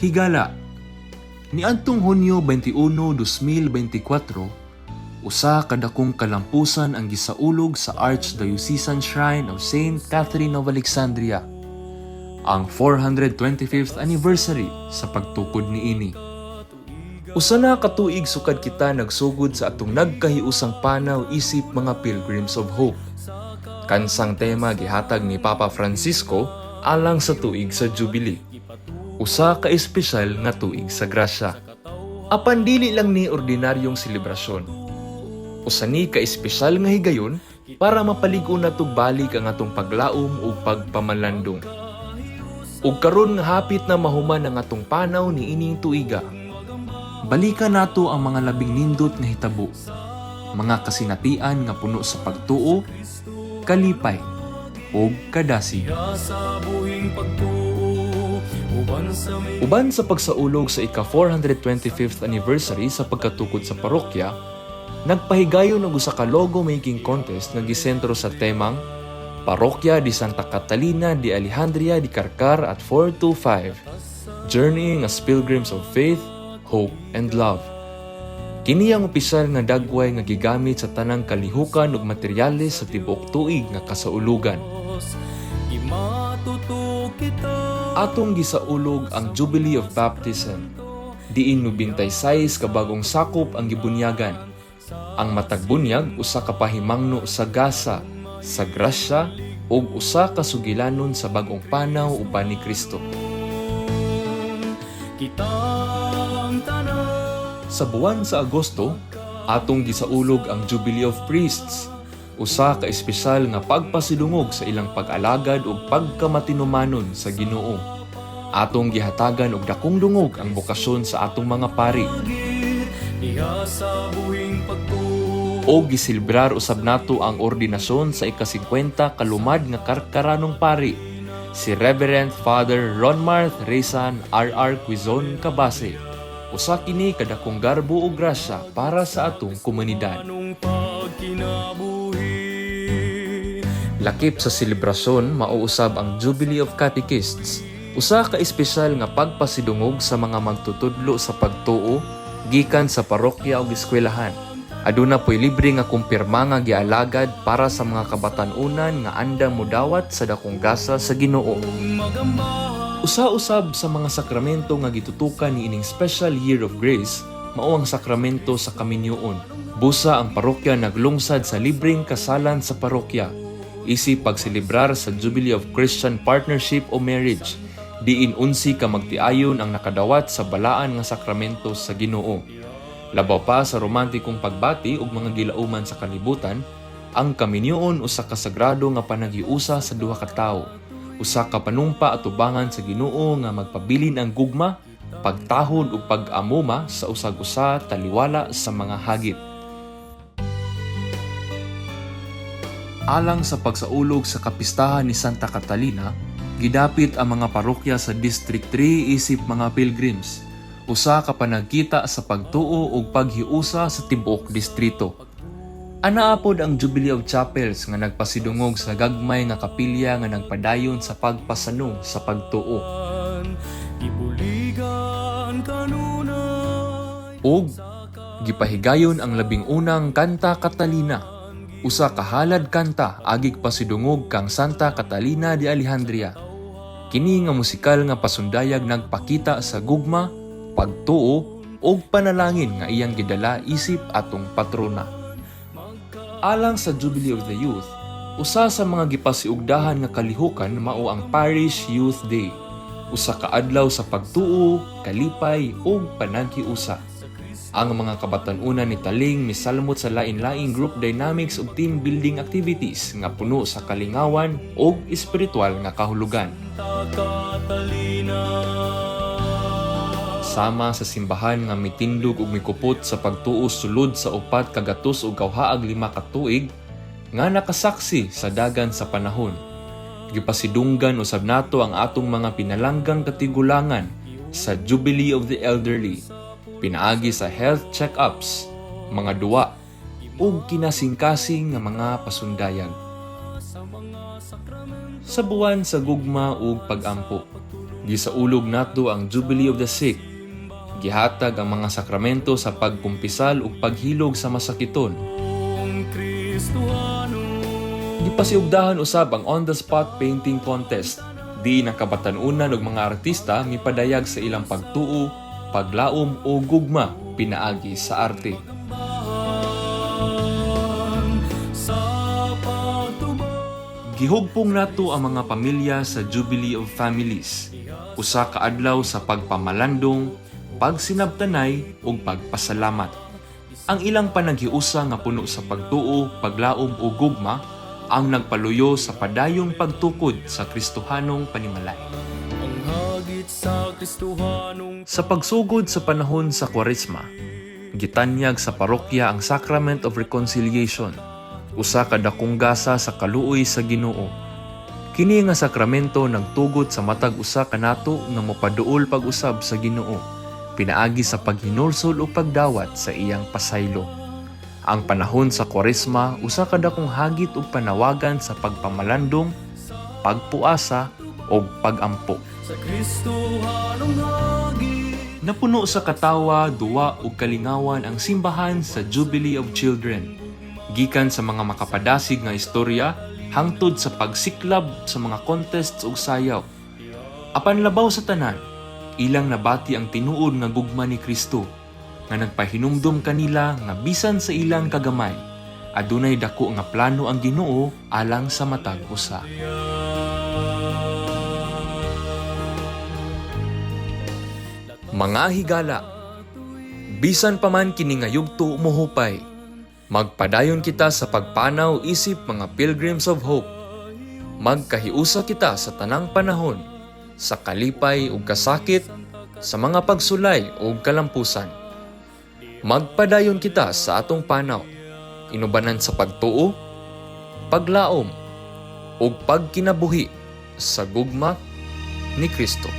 Higala. Niadtong Hunyo 21, 2024, usa ka dakong kalampusan ang gisaulog sa Archdiocesan Shrine of Saint Catherine of Alexandria, ang 425th anniversary sa pagtukod niini. Usa na ka tuig sukad kita nagsugod sa atong nagkahiusang panaw isip mga Pilgrims of Hope. Kansang tema gihatag ni Papa Francisco alang sa tuig sa Jubilee. Usa ka espesyal nga tuig sa grasya. Apan dili lang ni ordinaryong selebrasyon. Usa ni ka espesyal nga higayon para mapaligo nato balik ang atong paglaom ug pagpamalandong. Ug karon nga hapit na mahuman ang atong panaw ni ining tuiga, balikan nato ang mga labing nindot nga hitabo, mga kasinatian nga puno sa pagtuo, kalipay, ug kadasig. Uban sa pagsaulog sa ika-425th anniversary sa pagkatukod sa parokya, nagpahigayon og usa ka logo making contest nga gisentro sa temang Parokya di Santa Catalina de Alejandria de Carcar at 425, Journeying as Pilgrims of Faith, Hope, and Love. Kini ang opisyal nga dagway nga gigamit sa tanang kalihukan ug materyales sa tibuok tuig nga kasaulugan. Atong gisaulog ang Jubilee of Baptism, diin 96 ka bagong sakop ang gibunyagan. Ang matag bunyag usa ka pahimangno sa gasa, sa grasya, ug usa ka sugilanon sa bagong panaw uban ni Kristo. Sa buwan sa Agosto, atong gisaulog ang Jubilee of Priests, usa ka espesyal nga pagpasidungog sa ilang pag-alagad ug pagkamatinumanon sa Ginoo. Atong gihatagan og dakong dungog ang bokasyon sa atong mga pari. O gisilbrar usab nato ang ordinasyon sa ika-50 kalumad nga karkaranong pari, si Reverend Father Ronmarth Rezan R.R. Quizon Cabase. Usa kini kadakong garbo ug grasya para sa atong komunidad. Lakip sa selebrasyon mauusab ang Jubilee of Catechists, usa ka espesyal nga pagpasidungog sa mga magtutudlo sa pagtuo gikan sa parokya ug eskwelahan. Aduna po'y libre nga kumpirma nga gialagad para sa mga kabatan-unan nga andam modawat sa dakong gasa sa Ginoo. Usa-usab sa mga sakramento nga gitutukan ni ining Special Year of Grace mao ang sakramento sa kaminyoon. Busa ang parokya naglungsad sa libreng kasalan sa parokya, isip pagselebrar sa Jubilee of Christian Partnership o Marriage, diin 11 ka magtiayon ang nakadawat sa balaan nga sakramento sa Ginoo. Labaw pa sa romantikong pagbati ug mga gilauman sa kalibutan, ang kaminyoon usa ka sagrado nga panagiusa sa duha ka tawo, usa ka panumpa at tubangan sa Ginoo nga magpabilin ang gugma, pagtahon ug pag-amuma sa usag-usa taliwala sa mga hagit. Alang sa pagsaulog sa kapistahan ni Santa Catalina, gidapit ang mga parokya sa District 3 isip mga pilgrims. Usa ka panagkita sa pagtuo ug paghiusa sa tibuok distrito. Anaapod ang Jubilee of Chapels nga nagpasidungog sa gagmay nga kapilya nga nagpadayon sa pagpasanong sa pagtuo. Ug gipahigayon ang labing unang Kanta Catalina, usa ka halad kanta agig pasidungog kang Santa Catalina de Alejandria. Kini nga musikal nga pasundayag nagpakita sa gugma, pagtuo ug panalangin nga iyang gidala isip atong patrona. Alang sa Jubilee of the Youth, usa sa mga gipasiugdahan nga kalihukan mao ang Parish Youth Day, usa ka adlaw sa pagtuo, kalipay ug panaghiusa. Ang mga kabatan-unan ni taling misalmot sa lain-laing group dynamics ug team building activities nga puno sa kalingawan ug espiritual nga kahulugan. Sama sa simbahan nga mitindog ug mikupot sa pagtuo sulod sa 4 ka gatos ug kawhaag 5 ka tuig nga nakasaksi sa dagan sa panahon. Gipasidunggan usab nato ang atong mga pinalanggang katigulangan sa Jubilee of the Elderly, pinaagi sa health check-ups, mga duwa ug kinasing-kasing nga mga pasundayag. Sa buwan sa gugma ug pag-ampo, Gisaulog nato ang Jubilee of the Sick. Gihatag ang mga sakramento sa pagkumpisal ug paghilog sa masakiton. Gipasiugdahan usab ang on-the-spot painting contest. Di nakabatanunan og mga artista mipadayag sa ilang pagtuo, paglaom o gugma pinaagi sa arte. Gihugpong nato ang mga pamilya sa Jubilee of Families. Usa ka adlaw sa pagpamalandong, pagsinabtanay ug pagpasalamat. Ang ilang panaghiusa nga puno sa pagtuo, paglaom o gugma ang nagpaluyo sa padayong pagtukod sa Kristohanong panimalay. Sa pagsugod sa panahon sa Kwaresma, gitanyag sa parokya ang Sacrament of Reconciliation, usa ka dakong gasa sa kaluoy sa Ginoo. Kini nga sakramento nagtugot sa matag usa kanato nga mopaduol pag-usab sa Ginoo, pinaagi sa paghinulsol o pagdawat sa iyang pasaylo. Ang panahon sa Kwaresma usa ka dakong hagit ug panawagan sa pagpamalandong, pagpuasa o pagampo. Napuno sa katawa, duwa ug kalingawan ang simbahan sa Jubilee of Children. Gikan sa mga makapadasig nga istorya hangtod sa pagsiklab sa mga contests ug sayaw. Apan labaw sa tanan, ilang nabati ang tinuod nga gugma ni Kristo nga nagpahinumdom kanila nga bisan sa ilang kagamay, adunay dako nga plano ang Ginoo alang sa matag usa. Mga higala, bisan pa man kini nga yugto mohupay, magpadayon kita sa pagpanaw isip mga pilgrims of hope. Magkahiusa kita sa tanang panahon, sa kalipay ug kasakit, sa mga pagsulay ug kalampusan. Magpadayon kita sa atong panaw, inubanan sa pagtuo, paglaom, ug pagkinabuhi sa gugma ni Kristo.